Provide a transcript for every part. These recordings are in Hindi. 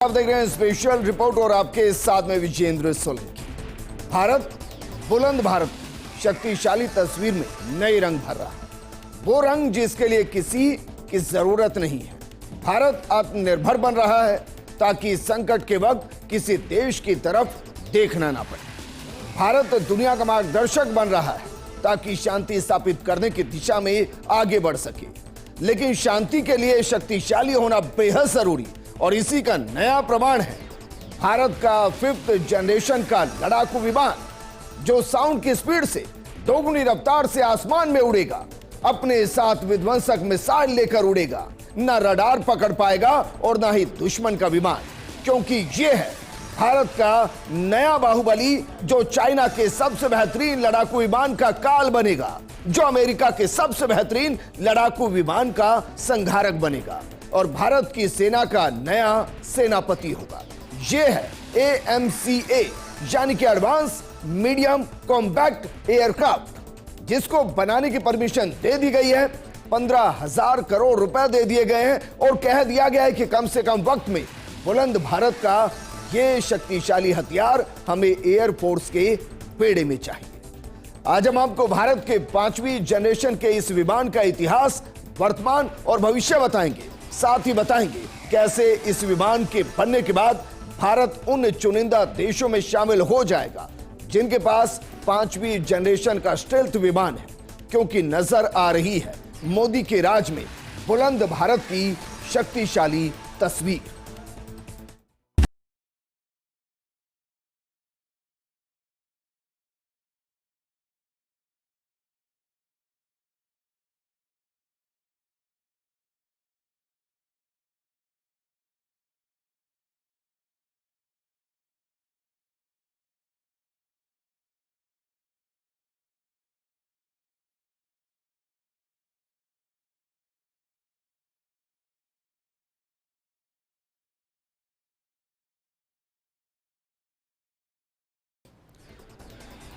आप देख रहे हैं स्पेशल रिपोर्ट और आपके साथ में विजेंद्र सोलंकी। भारत बुलंद भारत शक्तिशाली तस्वीर में नए रंग भर रहा है, वो रंग जिसके लिए किसी की जरूरत नहीं है। भारत आत्मनिर्भर बन रहा है ताकि संकट के वक्त किसी देश की तरफ देखना ना पड़े। भारत दुनिया का मार्गदर्शक बन रहा है ताकि शांति स्थापित करने की दिशा में आगे बढ़ सके। लेकिन शांति के लिए शक्तिशाली होना बेहद जरूरी और इसी का नया प्रमाण है भारत का 5th जनरेशन का लड़ाकू विमान, जो साउंड की स्पीड से दोगुनी रफ्तार से आसमान में उड़ेगा। अपने साथ विध्वंसक मिसाइल लेकर उड़ेगा, न रडार पकड़ पाएगा और न ही दुश्मन का विमान, क्योंकि यह है भारत का नया बाहुबली, जो चाइना के सबसे बेहतरीन लड़ाकू विमान का काल बनेगा, जो अमेरिका के सबसे बेहतरीन लड़ाकू विमान का संघारक बनेगा और भारत की सेना का नया सेनापति होगा। यह है AMCA, यानी कि एडवांस मीडियम कॉम्पैक्ट एयरक्राफ्ट, जिसको बनाने की परमिशन दे दी गई है। 15,000 करोड़ रुपए दे दिए गए हैं और कह दिया गया है कि कम से कम वक्त में बुलंद भारत का यह शक्तिशाली हथियार हमें एयरफोर्स के बेड़े में चाहिए। आज हम आपको भारत के 5वीं जनरेशन के इस विमान का इतिहास, वर्तमान और भविष्य बताएंगे। साथ ही बताएंगे कैसे इस विमान के बनने के बाद भारत उन चुनिंदा देशों में शामिल हो जाएगा जिनके पास 5वीं जनरेशन का स्टेल्थ विमान है, क्योंकि नजर आ रही है मोदी के राज में बुलंद भारत की शक्तिशाली तस्वीर।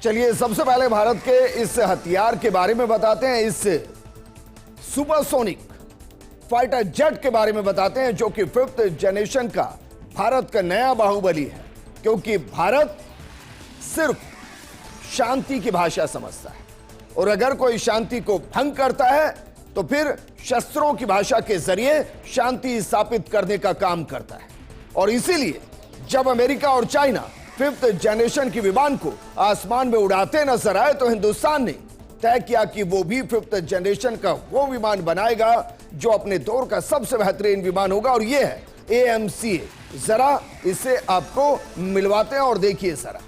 चलिए सबसे पहले भारत के इस हथियार के बारे में बताते हैं, इस सुपरसोनिक फाइटर जेट के बारे में बताते हैं, जो कि 5th जनरेशन का भारत का नया बाहुबली है। क्योंकि भारत सिर्फ शांति की भाषा समझता है और अगर कोई शांति को भंग करता है तो फिर शस्त्रों की भाषा के जरिए शांति स्थापित करने का काम करता है। और इसीलिए जब अमेरिका और चाइना 5th जनरेशन की विमान को आसमान में उड़ाते नजर आए तो हिंदुस्तान ने तय किया कि वो भी 5th जनरेशन का वो विमान बनाएगा जो अपने दौर का सबसे बेहतरीन विमान होगा, और ये है AMCA। जरा इसे आपको मिलवाते हैं और देखिए जरा,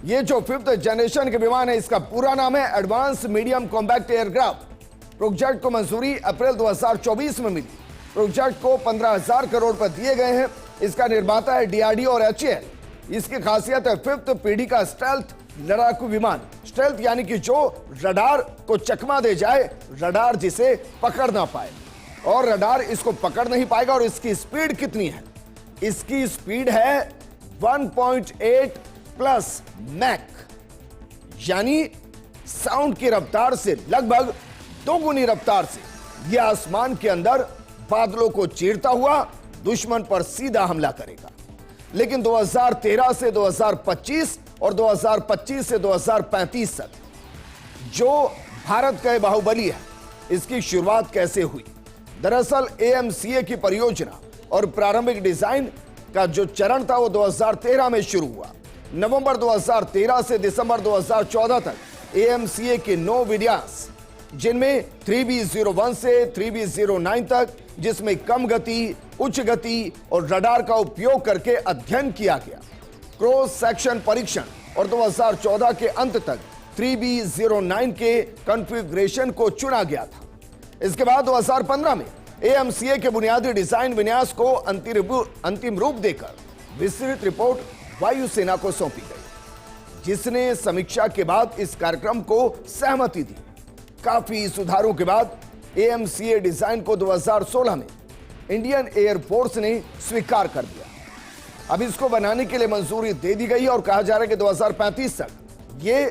ये जो 5th जनरेशन के विमान है इसका पूरा नाम है advance medium compact aircraft. Project को मंजूरी अप्रैल 2024 में मिली। प्रोजेक्ट को 15,000 करोड़ पर दिए गए हैं। इसका निर्माता है DRDO और HAL। इसकी खासियत है 5th पीढ़ी का स्टेल्थ लड़ाकू विमान। स्टेल्थ यानी कि जो रडार को चकमा दे जाए, रडार जिसे पकड़ ना पाए, और रडार इसको पकड़ नहीं पाएगा। और इसकी स्पीड कितनी है? इसकी स्पीड है 1.8 प्लस मैक, यानी साउंड की रफ्तार से लगभग दोगुनी रफ्तार से यह आसमान के अंदर बादलों को चीरता हुआ दुश्मन पर सीधा हमला करेगा। लेकिन 2013 से 2025 और 2025 से 2035 तक जो भारत का बाहुबली है, इसकी शुरुआत कैसे हुई? दरअसल AMCA की परियोजना और प्रारंभिक डिजाइन का जो चरण था वो 2013 में शुरू हुआ। नवंबर 2013 से दिसंबर 2014 तक AMCA के 9 विन्यास, जिनमें 3B01 से 3B09 तक, जिसमें कम गति, उच्च गति और रडार का उपयोग करके अध्ययन किया गया, क्रॉस सेक्शन परीक्षण, और 2014 के अंत तक 3B09 के कॉन्फ़िगरेशन को चुना गया था। इसके बाद 2015 में AMCA के बुनियादी डिजाइन विन्यास को अंतिम रूप देकर विस्तृत रिपोर्ट वायुसेना को सौंपी गई, जिसने समीक्षा के बाद इस कार्यक्रम को सहमति दी। काफी सुधारों के बाद AMCA डिजाइन को 2016 में इंडियन एयरफोर्स ने स्वीकार कर दिया। अब इसको बनाने के लिए मंजूरी दे दी गई और कहा जा रहा है कि 2035 तक ये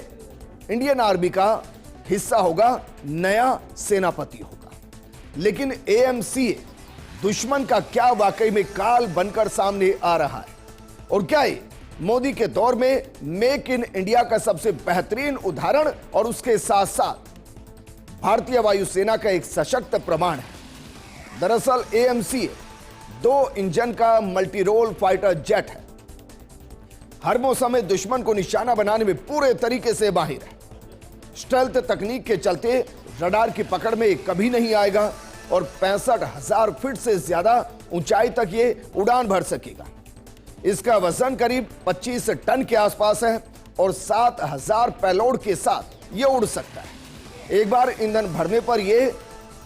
इंडियन आर्मी का हिस्सा होगा, नया सेनापति होगा। लेकिन AMCA दुश्मन का क्या वाकई में काल बनकर सामने आ रहा है, और क्या ये मोदी के दौर में मेक इन इंडिया का सबसे बेहतरीन उदाहरण और उसके साथ साथ भारतीय वायुसेना का एक सशक्त प्रमाण है। दरअसल AMCA 2 इंजन का मल्टी रोल फाइटर जेट है। हर मौसम में दुश्मन को निशाना बनाने में पूरे तरीके से माहिर है। स्टेल्थ तकनीक के चलते रडार की पकड़ में कभी नहीं आएगा और 65,000 फीट से ज्यादा ऊंचाई तक ये उड़ान भर सकेगा। इसका वजन करीब 25 टन के आसपास है और 7,000 पेलोड के साथ ये उड़ सकता है। एक बार ईंधन भरने पर यह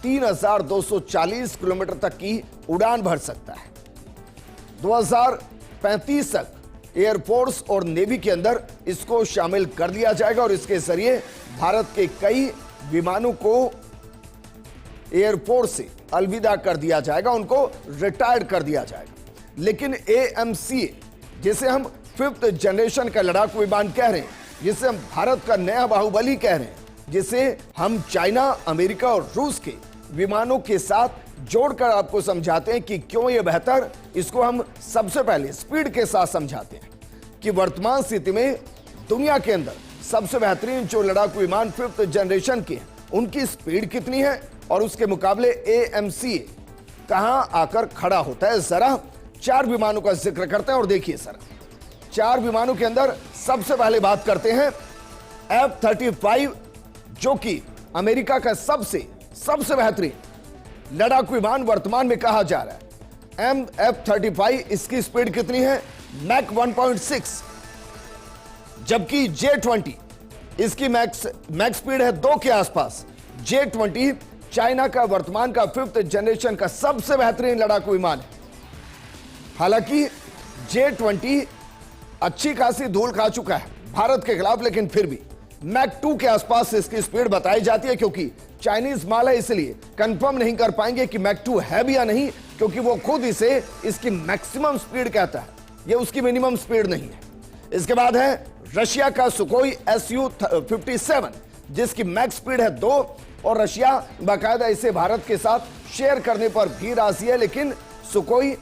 3,240 किलोमीटर तक की उड़ान भर सकता है। 2035 तक एयरफोर्स और नेवी के अंदर इसको शामिल कर दिया जाएगा और इसके जरिए भारत के कई विमानों को एयरफोर्स से अलविदा कर दिया जाएगा, उनको रिटायर्ड कर दिया जाएगा। लेकिन AMCA, जिसे हम 5th जनरेशन का लड़ाकू विमान कह रहे हैं, जिसे हम भारत का नया बाहुबली कह रहे हैं, जिसे हम चाइना, अमेरिका और रूस के विमानों के साथ जोड़कर आपको समझाते हैं कि क्यों यह बेहतर, इसको हम सबसे पहले स्पीड के साथ समझाते हैं कि वर्तमान स्थिति में दुनिया के अंदर सबसे बेहतरीन जो लड़ाकू विमान 5th जनरेशन के हैं, उनकी स्पीड कितनी है और उसके मुकाबले AMCA कहां आकर खड़ा होता है। जरा 4 विमानों का जिक्र करते हैं और देखिए सर, 4 विमानों के अंदर सबसे पहले बात करते हैं F-35, जो कि अमेरिका का सबसे बेहतरीन लड़ाकू विमान वर्तमान में कहा जा रहा है। F-35 इसकी स्पीड कितनी है? मैक 1.6, जबकि J-20 इसकी मैक्स स्पीड है 2 के आसपास। J-20 चाइना का वर्तमान का 5th जनरेशन का सबसे बेहतरीन लड़ाकू विमान है। हालांकि J-20 अच्छी खासी धूल खा चुका है भारत के खिलाफ, लेकिन फिर भी मैक 2 के आसपास इसकी स्पीड बताई जाती है, क्योंकि चाइनीज माल है, इसलिए कंफर्म नहीं कर पाएंगे कि मैक 2 है भी या नहीं, क्योंकि वो खुद इसे इसकी मैक्सिमम स्पीड कहता है, ये उसकी मिनिमम स्पीड नहीं है। इसके बाद है रशिया का सुखोई Su-57, जिसकी मैक्स स्पीड है 2 और रशिया बाकायदा इसे भारत के साथ शेयर करने पर भी राजी है। लेकिन सुखोई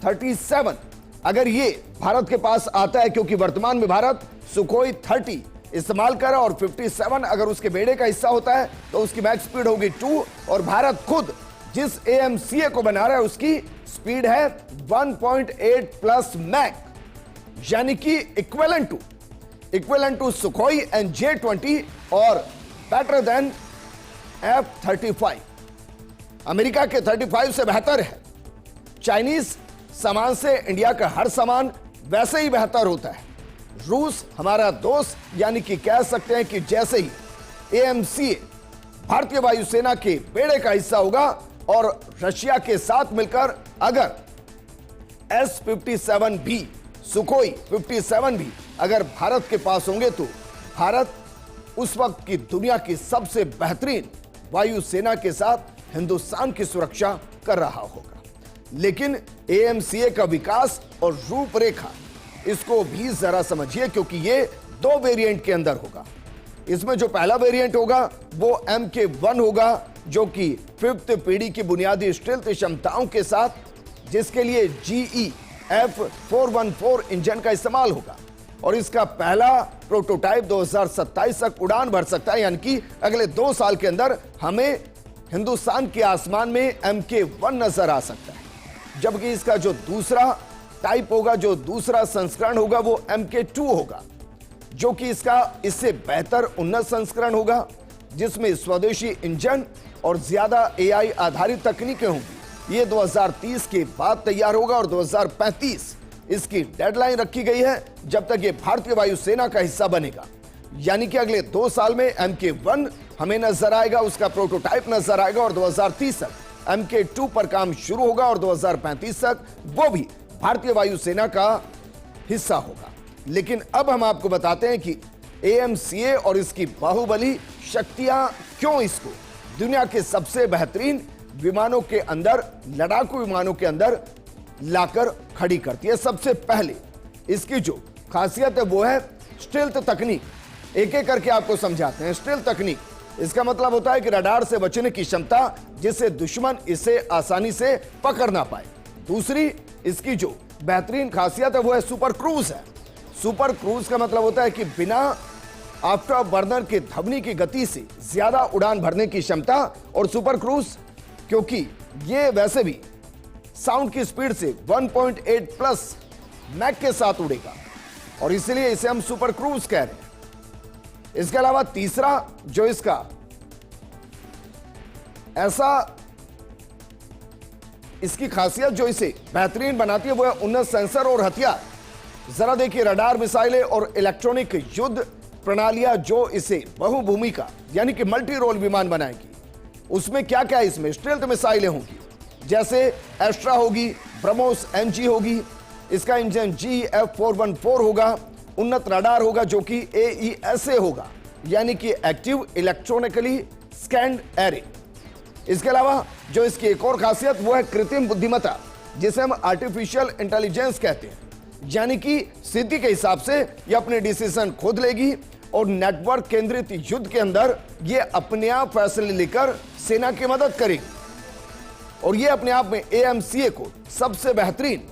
37 अगर ये भारत के पास आता है, क्योंकि वर्तमान में भारत सुखोई 30 इस्तेमाल कर रहा है और 57 अगर उसके बेड़े का हिस्सा होता है तो उसकी मैक्स स्पीड होगी 2, और भारत खुद जिस AMCA को बना रहा है उसकी स्पीड है 1.8 प्लस मैक, यानी कि equivalent to Sukhoi and J-20 और बेटर देन F-35। अमेरिका के 35 से बेहतर है। चाइनीज सामान से इंडिया का हर सामान वैसे ही बेहतर होता है। रूस हमारा दोस्त, यानी कि कह सकते हैं कि जैसे ही AMCA भारतीय वायुसेना के बेड़े का हिस्सा होगा और रशिया के साथ मिलकर अगर S-57 भी, सुखोई 57 भी अगर भारत के पास होंगे तो भारत उस वक्त की दुनिया की सबसे बेहतरीन वायुसेना के साथ हिंदुस्तान की सुरक्षा कर रहा होगा। लेकिन AMCA का विकास और रूपरेखा, इसको भी जरा समझिए, क्योंकि ये 2 वेरिएंट के अंदर होगा। इसमें जो पहला वेरिएंट होगा वो MK1 होगा, जो कि 5th पीढ़ी की बुनियादी स्टील्थ क्षमताओं के साथ, जिसके लिए GE F414 इंजन का इस्तेमाल होगा और इसका पहला प्रोटोटाइप 2027 तक उड़ान भर सकता है, यानी कि अगले 2 साल के अंदर हमें हिंदुस्तान के आसमान में MK1 नजर आ सकता है। जबकि इसका जो दूसरा टाइप होगा, जो दूसरा संस्करण होगा, वो MK2 होगा, जो कि इसका इससे बेहतर उन्नत संस्करण होगा, जिसमें स्वदेशी इंजन और ज्यादा AI आधारित तकनीकें होंगी। ये 2030 के बाद तैयार होगा और 2035 इसकी डेडलाइन रखी गई है, जब तक ये भारतीय वायुसेना का हिस्सा बनेगा। यानी कि अगले 2 साल में MK1 हमें नजर आएगा, उसका प्रोटोटाइप नजर आएगा और 2030 तक MK2 पर काम शुरू होगा और 2035 तक वो भी भारतीय वायुसेना का हिस्सा होगा। लेकिन अब हम आपको बताते हैं कि AMCA और इसकी बाहुबली शक्तियां क्यों इसको दुनिया के सबसे बेहतरीन विमानों के अंदर, लड़ाकू विमानों के अंदर लाकर खड़ी करती है। सबसे पहले इसकी जो खासियत है वो है स्टील्थ तकनीक। एक एक करके आपको समझाते हैं। स्टील्थ तकनीक इसका मतलब होता है कि रडार से बचने की क्षमता, जिससे दुश्मन इसे आसानी से पकड़ ना पाए। दूसरी इसकी जो बेहतरीन खासियत है वो है सुपर क्रूज है। सुपर क्रूज का मतलब होता है कि बिना आफ्टर बर्नर के ध्वनि की गति से ज्यादा उड़ान भरने की क्षमता। और सुपर क्रूज क्योंकि ये वैसे भी साउंड की स्पीड से 1.8 प्लस मैक के साथ उड़ेगा और इसलिए इसे हम सुपर क्रूज कह रहे हैं। इसके अलावा तीसरा जो इसका इसकी खासियत जो इसे बेहतरीन बनाती है वो है उन्नत सेंसर और हथियार। जरा देखिए, रडार, मिसाइलें और इलेक्ट्रॉनिक युद्ध प्रणालियां जो इसे बहुभूमिका यानी कि मल्टी रोल विमान बनाएगी। उसमें क्या क्या, इसमें स्टेल्थ मिसाइलें होंगी जैसे एस्ट्रा होगी, ब्रह्मोस एमजी होगी, इसका इंजन GF414 होगा, उन्नत रडार होगा जो कि AESA होगा यानी कि एक्टिव इलेक्ट्रॉनिकली स्कैन्ड एरे। इसके अलावा जो इसकी एक और खासियत वो है कृत्रिम बुद्धिमत्ता, जिसे हम आर्टिफिशियल इंटेलिजेंस कहते हैं, यानी कि स्थिति के हिसाब से ये अपने डिसीजन खुद लेगी और नेटवर्क केंद्रित युद्ध के अंदर ये अपने आप फैसले लेकर सेना की मदद करेगी। और ये अपने आप में AMCA को सबसे बेहतरीन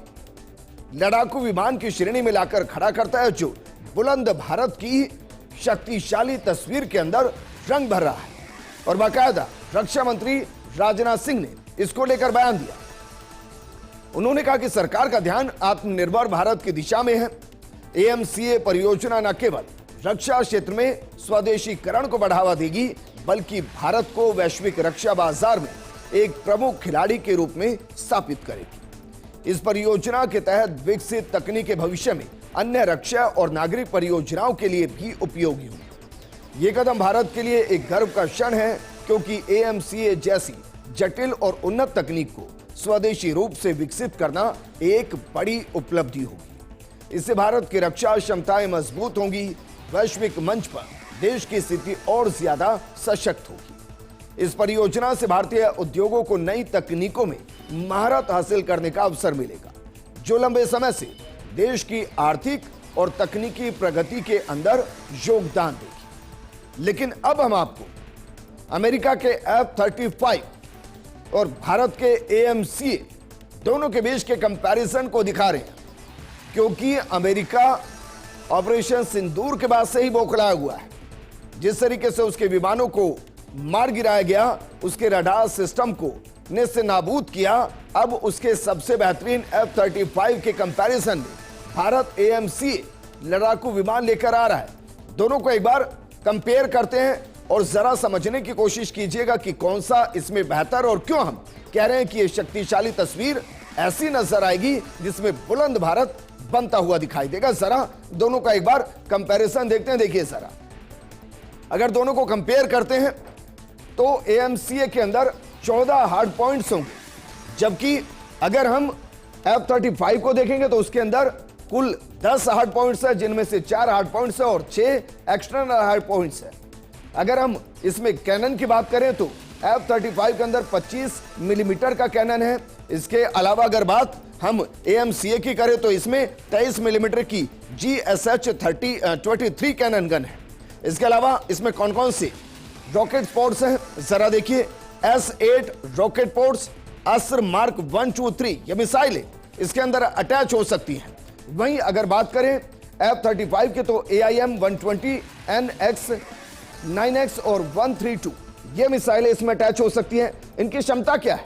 लड़ाकू विमान की श्रेणी में लाकर खड़ा करता है, जो बुलंद भारत की शक्तिशाली तस्वीर के अंदर रंग भर रहा है। और बाकायदा रक्षा मंत्री राजनाथ सिंह ने इसको लेकर बयान दिया। उन्होंने कहा कि सरकार का ध्यान आत्मनिर्भर भारत की दिशा में है। AMCA परियोजना न केवल रक्षा क्षेत्र में स्वदेशीकरण को बढ़ावा देगी, बल्कि भारत को वैश्विक रक्षा बाजार में एक प्रमुख खिलाड़ी के रूप में स्थापित करेगी। इस परियोजना के तहत विकसित तकनीकें भविष्य में अन्य रक्षा और नागरिक परियोजनाओं के लिए भी उपयोगी होंगी। ये कदम भारत के लिए एक गर्व का क्षण है, क्योंकि AMCA जैसी जटिल और उन्नत तकनीक को स्वदेशी रूप से विकसित करना एक बड़ी उपलब्धि होगी। इससे भारत की रक्षा क्षमताएं मजबूत होंगी, वैश्विक मंच पर देश की स्थिति और ज्यादा सशक्त होगी। इस परियोजना से भारतीय उद्योगों को नई तकनीकों में महारत हासिल करने का अवसर मिलेगा, जो लंबे समय से देश की आर्थिक और तकनीकी प्रगति के अंदर योगदान देगी। लेकिन अब हम आपको अमेरिका के F-35 और भारत के AMCA दोनों के बीच के कंपैरिजन को दिखा रहे हैं, क्योंकि अमेरिका ऑपरेशन सिंदूर के बाद से ही बौखलाया हुआ है। जिस तरीके से उसके विमानों को मार गिराया गया, उसके रडार सिस्टम को निस्ते नाबूद किया, अब उसके सबसे बेहतरीन F-35 के कंपैरिजन में भारत AMCA लड़ाकू विमान लेकर आ रहा है। दोनों को एक बार कंपेयर करते हैं और जरा समझने की कोशिश कीजिएगा कि कौन सा इसमें बेहतर, और क्यों हम कह रहे हैं कि यह शक्तिशाली तस्वीर ऐसी नजर आएगी जिसमें बुलंद भारत बनता हुआ दिखाई देगा। जरा दोनों का एक बार कंपैरिजन देखते हैं। देखिए जरा, अगर दोनों को कंपेयर करते हैं तो AMCA के अंदर 14 हार्ड पॉइंट्स होंगे, जबकि अगर हम F-35 को देखेंगे तो उसके अंदर कुल 10 हार्ड पॉइंट्स है, जिनमें से 4 हार्ड पॉइंट्स है और 6 एक्सटर्नल हार्ड पॉइंट्स है। अगर हम इसमें कैनन की बात करें तो F-35 के अंदर 25 मिलीमीटर का कैनन है। इसके अलावा अगर बात हम AMCA की करें तो इसमें 23 मिलीमीटर की GSH-23 कैनन गन है। इसके अलावा इसमें कौन कौन से रॉकेट पोर्ट्स हैं, जरा देखिए। S-8 रॉकेट पोर्ट्स, अस्त्र मार्क 1, 2, 3 ये मिसाइलें इसके अंदर अटैच हो सकती हैं। वहीं अगर बात करें F-35 के तो AIM-120, NX, 9X और 132 ये मिसाइलें इसमें अटैच हो सकती हैं। इनकी क्षमता क्या है,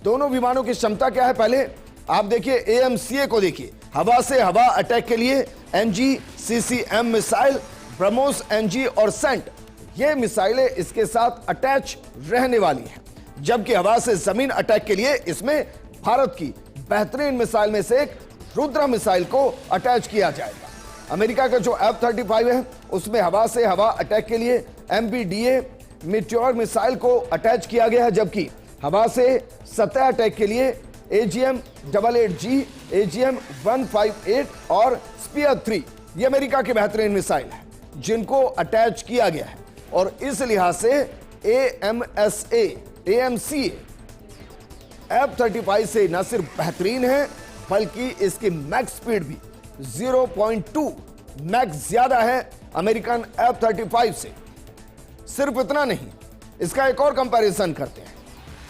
दोनों विमानों की क्षमता क्या है, पहले आप देखिए AMCA को देखिए। हवा से हवा अटैक के लिए NG, CCM missile, BrahMos NG और सेंट ये मिसाइलें इसके साथ अटैच रहने वाली हैं, जबकि हवा से जमीन अटैक के लिए इसमें भारत की बेहतरीन मिसाइल में से एक रुद्र मिसाइल को अटैच किया जाएगा। अमेरिका का जो F-35 है उसमें हवा से हवा अटैक के लिए MBDA मीटियोर मिसाइल को अटैच किया गया है, जबकि हवा से सतह अटैक के लिए AGM-88G, AGM-158 और स्पीयर 3 ये अमेरिका की बेहतरीन मिसाइल है जिनको अटैच किया गया है। और इस लिहाज से AMCA F-35 से न सिर्फ बेहतरीन है, बल्कि इसकी मैक्स स्पीड भी 0.2 मैक्स ज्यादा है अमेरिकन F-35 से। सिर्फ इतना नहीं, इसका एक और कंपैरिजन करते हैं।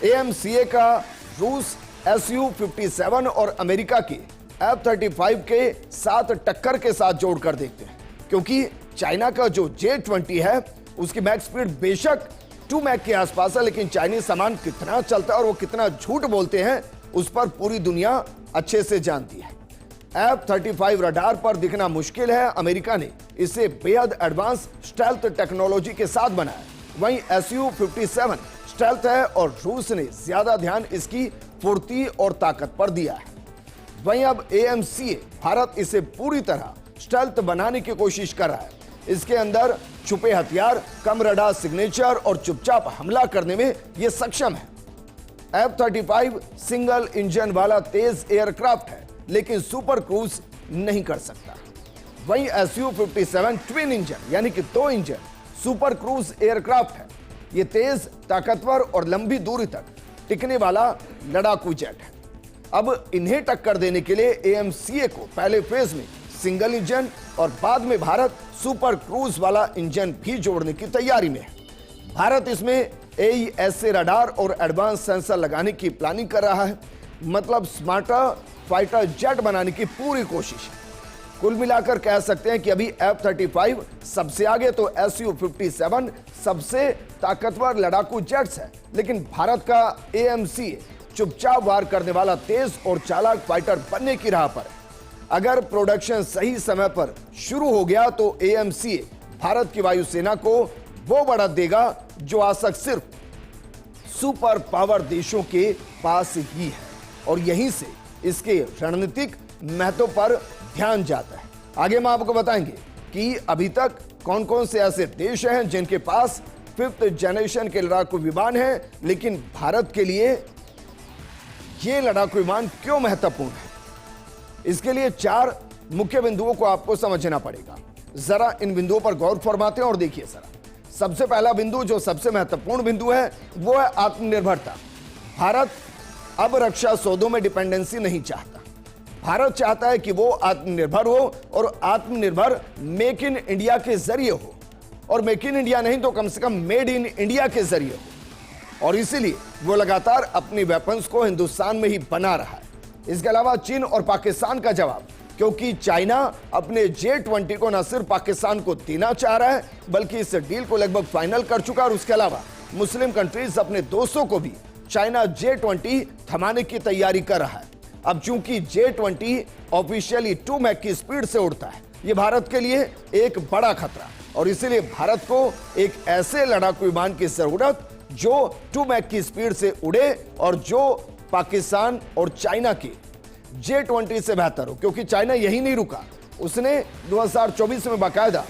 AMCA का रूस Su-57 और अमेरिका के F-35 के साथ टक्कर के साथ जोड़कर देखते हैं, क्योंकि चाइना का जो J-20 है उसकी मैक स्पीड बेशक 2 मैक के आसपास है, लेकिन चाइनीज सामान कितना चलता है और वो कितना झूठ बोलते हैं उस पर पूरी दुनिया अच्छे से जानती है। F-35 रडार पर दिखना मुश्किल है। अमेरिका ने इसे बेहद एडवांस स्टेल्थ टेक्नोलॉजी के साथ बनाया, वहीं Su-57 स्टेल्थ है और रूस ने ज्यादा ध्यान इसकी फुर्ती और ताकत पर दिया है। वहीं अब AMCA भारत इसे पूरी तरह स्टेल्थ बनाने की कोशिश कर रहा है। इसके अंदर छुपे हथियार, कम रडार सिग्नेचर और चुपचाप हमला करने में यह सक्षम है। F-35 सिंगल इंजन वाला तेज एयरक्राफ्ट है, लेकिन सुपर क्रूज नहीं कर सकता। वहीं Su-57 ट्विन इंजन यानी कि 2 इंजन सुपर क्रूज एयरक्राफ्ट है। यह तेज, ताकतवर और लंबी दूरी तक टिकने वाला लड़ाकू जेट है। अब इन्हें टक्कर देने के लिए AMCA को पहले फेज में सिंगल इंजन और बाद में भारत सुपर क्रूज वाला इंजन भी जोड़ने की तैयारी में है। भारत इसमें AESA रडार और एडवांस सेंसर लगाने की प्लानिंग कर रहा है, मतलब स्मार्टर फाइटर जेट बनाने की पूरी कोशिश है। कुल मिलाकर कह सकते हैं कि अभी F-35 सबसे आगे तो Su-57 सबसे ताकतवर लड़ाकू जेट्स है, लेकिन भारत का AMCA चुपचाप वार करने वाला तेज और चालाक फाइटर बनने की राह पर है। अगर प्रोडक्शन सही समय पर शुरू हो गया तो AMCA भारत की वायुसेना को वो बढ़त देगा जो आज तक सिर्फ सुपर पावर देशों के पास ही है, और यहीं से इसके रणनीतिक महत्व पर ध्यान जाता है। आगे हम आपको बताएंगे कि अभी तक कौन कौन से ऐसे देश हैं जिनके पास 5th जनरेशन के लड़ाकू विमान हैं, लेकिन भारत के लिए ये लड़ाकू विमान क्यों महत्वपूर्ण है। इसके लिए 4 मुख्य बिंदुओं को आपको समझना पड़ेगा। जरा इन बिंदुओं पर गौर फरमाते हैं और देखिए जरा। सबसे पहला बिंदु, जो सबसे महत्वपूर्ण बिंदु है, वो है आत्मनिर्भरता। भारत अब रक्षा सौदों में डिपेंडेंसी नहीं चाहता। भारत चाहता है कि वो आत्मनिर्भर हो, और आत्मनिर्भर मेक इन इंडिया के जरिए हो, और मेक इन इंडिया नहीं तो कम से कम मेड इन इंडिया के जरिए हो। और इसीलिए वो लगातार अपनी वेपन्स को हिंदुस्तान में ही बना रहा है। इसके अलावा चीन और पाकिस्तान का जवाब, क्योंकि चाइना अपने J-20 को न सिर्फ पाकिस्तान को देना चाह रहा है, बल्कि इस डील को लगभग फाइनल कर चुका है। और उसके अलावा मुस्लिम कंट्रीज अपने दोस्तों को भी चाइना J-20 थमाने की तैयारी कर रहा है। अब चूंकि J-20 ऑफिशियली 2 मैक की स्पीड से उड़ता है, यह भारत के लिए एक बड़ा खतरा, और इसीलिए भारत को एक ऐसे लड़ाकू विमान की जरूरत जो 2 मैक की स्पीड से उड़े और जो पाकिस्तान और चाइना के J-20 से बेहतर हो। क्योंकि चाइना यही नहीं रुका, उसने 2024 में बाकायदा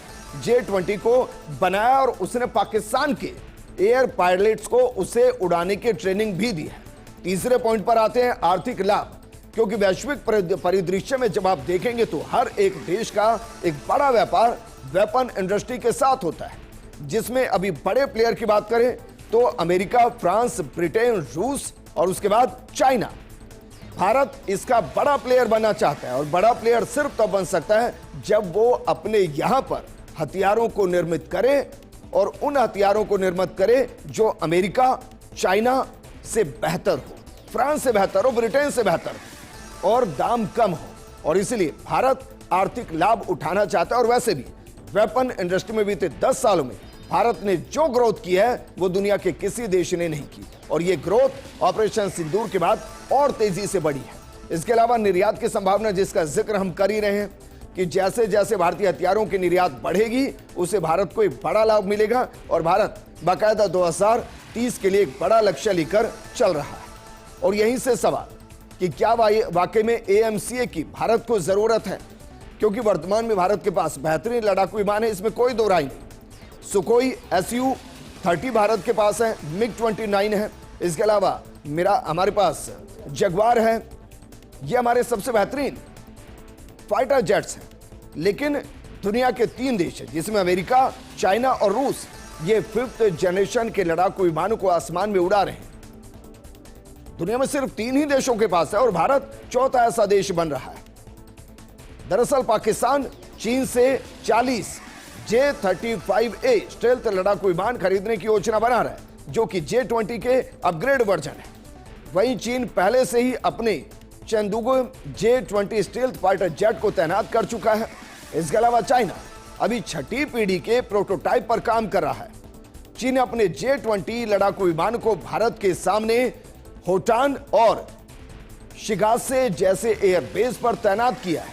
J-20 को बनाया और उसने पाकिस्तान के एयर पायलट्स को उसे उड़ाने की ट्रेनिंग भी दी है। तीसरे पॉइंट पर आते हैं आर्थिक लाभ, क्योंकि वैश्विक परिदृश्य में जब आप देखेंगे तो हर एक देश का एक बड़ा व्यापार वेपन इंडस्ट्री के साथ होता है, जिसमें अभी बड़े प्लेयर की बात करें तो अमेरिका, फ्रांस, ब्रिटेन, रूस और उसके बाद चाइना। भारत इसका बड़ा प्लेयर बनना चाहता है, और बड़ा प्लेयर सिर्फ तब बन सकता है जब वो अपने यहां पर हथियारों को निर्मित करे, और उन हथियारों को निर्मित करे जो अमेरिका, चाइना से बेहतर हो, फ्रांस से बेहतर हो, ब्रिटेन से बेहतर हो, और दाम कम हो। और इसलिए भारत आर्थिक लाभ उठाना चाहता है। और वैसे भी वेपन इंडस्ट्री में बीते 10 सालों में भारत ने जो ग्रोथ की है वो दुनिया के किसी देश ने नहीं की, और ये ग्रोथ ऑपरेशन सिंदूर के बाद और तेजी से बढ़ी है। इसके अलावा निर्यात की संभावना, जिसका जिक्र हम कर ही रहे हैं कि जैसे जैसे भारतीय हथियारों की निर्यात बढ़ेगी उसे भारत को एक बड़ा लाभ मिलेगा, और भारत बाकायदा 2030 के लिए एक बड़ा लक्ष्य लेकर चल रहा है। और यहीं से सवाल कि क्या वाकई में AMCA की भारत को जरूरत है, क्योंकि वर्तमान में भारत के पास बेहतरीन लड़ाकू विमान है, इसमें कोई दो राय नहीं। सुखोई Su-30 भारत के पास है, MiG-29 है, इसके अलावा हमारे पास जगुआर है। ये हमारे सबसे बेहतरीन फाइटर जेट्स हैं। लेकिन दुनिया के 3 देश हैं, जिसमें अमेरिका, चाइना और रूस, ये 5th जनरेशन के लड़ाकू विमानों को आसमान में उड़ा रहे हैं। दुनिया में सिर्फ 3 ही देशों के पास है, और भारत चौथा ऐसा देश बन रहा है। दरअसल पाकिस्तान चीन से 40 J-35A स्टेल्थ लड़ाकू विमान खरीदने की योजना बना रहा है, जो कि J-20 के अपग्रेड वर्जन है। वहीं चीन पहले से ही अपने चेंदुगो J-20 स्टेल्थ फाइटर जेट को तैनात कर चुका है। इसके अलावा चाइना अभी छठी पीढ़ी के प्रोटोटाइप पर काम कर रहा है। चीन ने अपने J-20 लड़ाकू विमान को भारत के सामने होटान और शिगासे जैसे एयरबेस पर तैनात किया है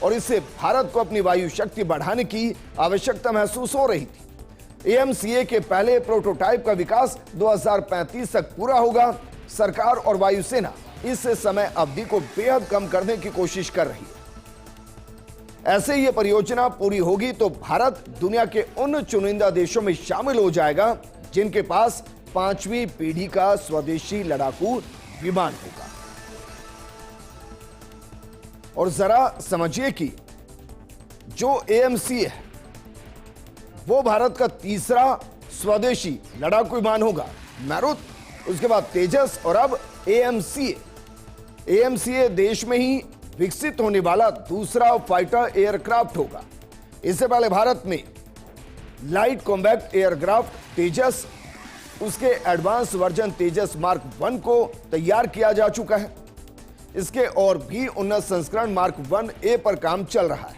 और इससे भारत को अपनी वायु शक्ति बढ़ाने की आवश्यकता महसूस हो रही थी। AMCA के पहले प्रोटोटाइप का विकास 2035 तक पूरा होगा। सरकार और वायुसेना इस समय अवधि को बेहद कम करने की कोशिश कर रही है। ऐसे ही ये परियोजना पूरी होगी तो भारत दुनिया के उन चुनिंदा देशों में शामिल हो जाएगा जिनके पास 5वीं पीढ़ी का स्वदेशी लड़ाकू विमान होगा। और जरा समझिए कि जो AMCA है वो भारत का तीसरा स्वदेशी लड़ाकू विमान होगा। मैरुत, उसके बाद तेजस और अब AMCA। AMCA देश में ही विकसित होने वाला दूसरा फाइटर एयरक्राफ्ट होगा। इससे पहले भारत में लाइट कॉम्बैट एयरक्राफ्ट तेजस, उसके एडवांस वर्जन तेजस मार्क 1 को तैयार किया जा चुका है। इसके और भी उन्नत संस्करण मार्क 1A पर काम चल रहा है।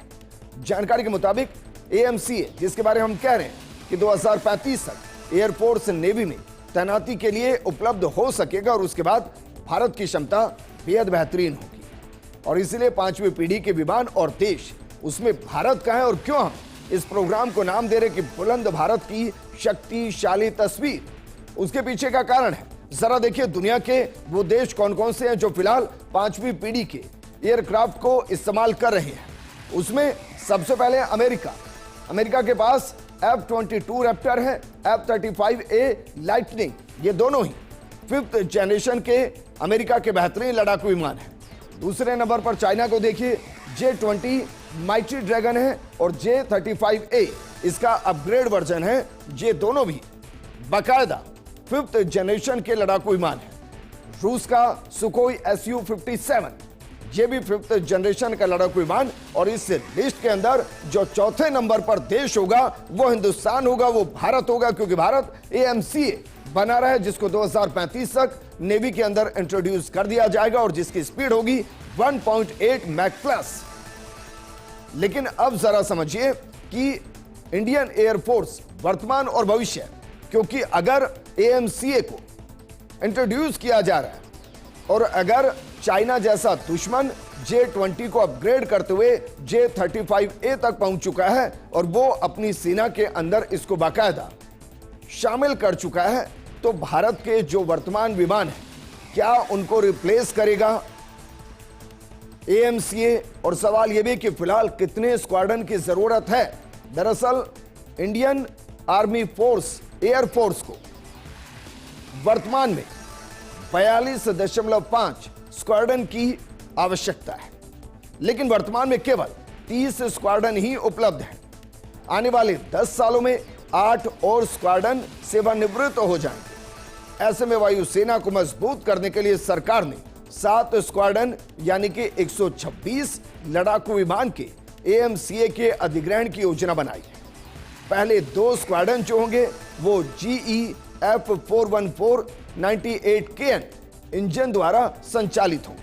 जानकारी के मुताबिक AMCA, जिसके बारे में हम कह रहे हैं कि 2035 तक एयरफोर्स नेवी में तैनाती के लिए उपलब्ध हो सकेगा और उसके बाद भारत की क्षमता बेहद बेहतरीन होगी। और इसलिए 5वीं पीढ़ी के विमान और देश उसमें भारत का है। और क्यों हम इस प्रोग्राम को नाम दे रहे कि बुलंद भारत की शक्तिशाली तस्वीर, उसके पीछे का कारण है। जरा देखिए दुनिया के वो देश कौन कौन से हैं जो फिलहाल 5वीं पीढ़ी के एयरक्राफ्ट को इस्तेमाल कर रहे हैं। उसमें सबसे पहले अमेरिका के पास F-22 रैप्टर है, F-35A लाइटनिंग, ये दोनों ही 5th जनरेशन के अमेरिका के बेहतरीन लड़ाकू विमान है। दूसरे नंबर पर चाइना को देखिए, J-20 माइटी ड्रैगन है और J-35A इसका अपग्रेड वर्जन है। ये दोनों भी बाकायदा 5th जनरेशन के लड़ाकू विमान है। रूस का सुखोई Su-57, ये भी 5th जनरेशन का लड़ाकू विमान। और इस लिस्ट के अंदर जो चौथे नंबर पर देश होगा वो हिंदुस्तान होगा, वो भारत होगा, क्योंकि भारत AMCA बना रहा है जिसको 2035 तक नेवी के अंदर इंट्रोड्यूस कर दिया जाएगा और जिसकी स्पीड होगी 1.8 मैक प्लस। लेकिन अब जरा समझिए कि इंडियन एयरफोर्स वर्तमान और भविष्य, क्योंकि अगर AMCA को इंट्रोड्यूस किया जा रहा है और अगर चाइना जैसा दुश्मन J-20 को अपग्रेड करते हुए J-35A तक पहुंच चुका है और वो अपनी सेना के अंदर इसको बाकायदा शामिल कर चुका है, तो भारत के जो वर्तमान विमान है क्या उनको रिप्लेस करेगा AMCA? और सवाल यह भी कि फिलहाल कितने स्क्वाड्रन की जरूरत है। दरअसल इंडियन आर्मी फोर्स एयरफोर्स को वर्तमान में 42.5 स्क्वाड्रन की आवश्यकता है, लेकिन वर्तमान में केवल 30 स्क्वाड्रन ही उपलब्ध हैं। आने वाले 10 सालों में 8 और स्क्वाड्रन सेवानिवृत्त हो जाएंगे। ऐसे में वायुसेना को मजबूत करने के लिए सरकार ने 7 स्क्वाड्रन यानी कि 126 लड़ाकू विमान के AMCA के अधिग्रहण की योजना बनाई है। पहले 2 स्क्वाड्रन जो होंगे वो GE F414-98KN इंजन द्वारा संचालित होंगे,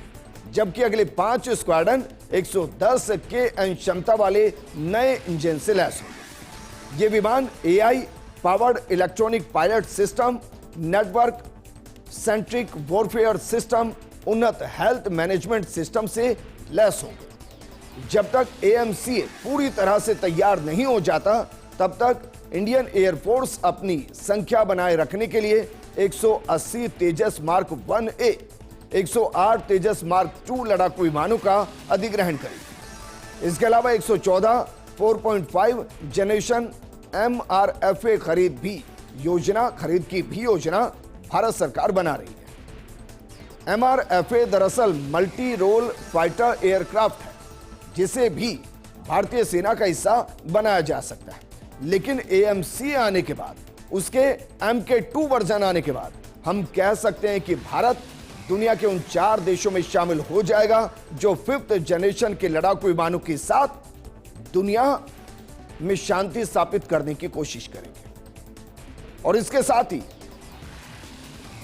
जबकि अगले 5 स्क्वाड्रन 110 KN क्षमता वाले नए इंजन से लैस होंगे। ये विमान AI powered electronic pilot system, network centric warfare system, उन्नत हेल्थ मैनेजमेंट सिस्टम से लैस होंगे। जब तक AMCA पूरी तरह से तैयार नहीं हो जाता तब तक इंडियन एयरफोर्स अपनी संख्या बनाए रखने के लिए 180 तेजस मार्क 1A, 108 तेजस मार्क 2 लड़ाकू विमानों का अधिग्रहण करेगी। इसके अलावा 114 4.5 जनरेशन MRFA खरीद की भी योजना भारत सरकार बना रही है। MRFA दरअसल मल्टी रोल फाइटर एयरक्राफ्ट है, जिसे भी भारतीय सेना का हिस्सा बनाया जा सकता है। लेकिन AMCA आने के बाद, उसके MK2 वर्जन आने के बाद हम कह सकते हैं कि भारत दुनिया के उन 4 देशों में शामिल हो जाएगा जो 5th जनरेशन के लड़ाकू विमानों के साथ दुनिया में शांति स्थापित करने की कोशिश करेंगे। और इसके साथ ही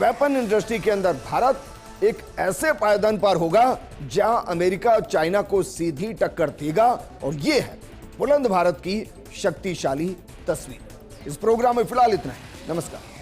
वेपन इंडस्ट्री के अंदर भारत एक ऐसे पायदान पर होगा जहां अमेरिका और चाइना को सीधी टक्कर देगा। और यह है बुलंद भारत की शक्तिशाली तस्वीर। इस प्रोग्राम में फिलहाल इतना ही। नमस्कार।